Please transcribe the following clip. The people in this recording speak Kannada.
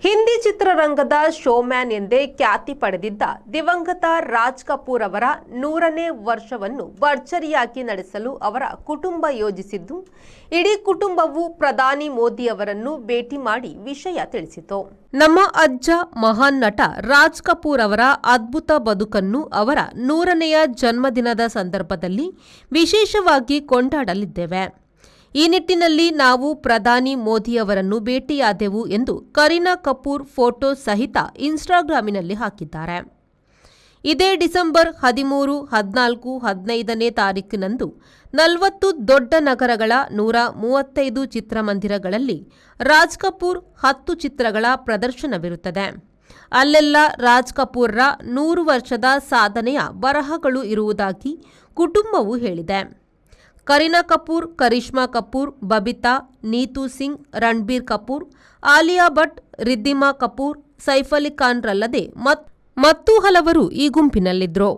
ಹಿಂದಿ ಚಿತ್ರರಂಗದ ಶೋಮ್ಯಾನ್ ಎಂದೇ ಖ್ಯಾತಿ ಪಡೆದಿದ್ದ ದಿವಂಗತ ರಾಜ್ ಕಪೂರ್ ಅವರ 100ನೇ ವರ್ಷವನ್ನು ಭರ್ಜರಿಯಾಗಿ ನಡೆಸಲು ಅವರ ಕುಟುಂಬ ಯೋಜಿಸಿದ್ದು, ಇಡೀ ಕುಟುಂಬವು ಪ್ರಧಾನಿ ಮೋದಿ ಅವರನ್ನು ಭೇಟಿ ಮಾಡಿ ವಿಷಯ ತಿಳಿಸಿತು. ನಮ್ಮ ಅಜ್ಜ ಮಹಾನ್ ನಟ ರಾಜ್ ಕಪೂರ್ ಅವರ ಅದ್ಭುತ ಬದುಕನ್ನು ಅವರ 100ನೆಯ ಜನ್ಮದಿನದ ಸಂದರ್ಭದಲ್ಲಿ ವಿಶೇಷವಾಗಿ ಕೊಂಡಾಡಲಿದ್ದೇವೆ. ಈ ನಿಟ್ಟಿನಲ್ಲಿ ನಾವು ಪ್ರಧಾನಿ ಮೋದಿ ಅವರನ್ನು ಭೇಟಿಯಾದೆವು ಎಂದು ಕರೀನಾ ಕಪೂರ್ ಫೋಟೋ ಸಹಿತ ಇನ್ಸ್ಟಾಗ್ರಾಮಿನಲ್ಲಿ ಹಾಕಿದ್ದಾರೆ. ಇದೇ ಡಿಸೆಂಬರ್ 13, 14, 15ನೇ ತಾರೀಕಿನಂದು 40 ದೊಡ್ಡ ನಗರಗಳ 135 ಚಿತ್ರಮಂದಿರಗಳಲ್ಲಿ ರಾಜ್ ಕಪೂರ್ 10 ಚಿತ್ರಗಳ ಪ್ರದರ್ಶನವಿರುತ್ತದೆ. ಅಲ್ಲೆಲ್ಲ ರಾಜ್ ಕಪೂರ್ರ 100 ವರ್ಷದ ಸಾಧನೆಯ ಬರಹಗಳು ಇರುವುದಾಗಿ ಕುಟುಂಬವು ಹೇಳಿದೆ. ಕರೀನಾ ಕಪೂರ್, ಕರಿಷ್ಮಾ ಕಪೂರ್, ಬಬಿತಾ, ನೀತು ಸಿಂಗ್, ರಣಬೀರ್ ಕಪೂರ್, ಆಲಿಯಾ ಭಟ್, ರಿದ್ಧಿಮಾ ಕಪೂರ್, ಸೈಫ್ ಅಲಿ ಖಾನ್ ರಲ್ಲದೆ ಮತ್ತು ಹಲವರು ಈ ಗುಂಪಿನಲ್ಲಿದ್ದರು.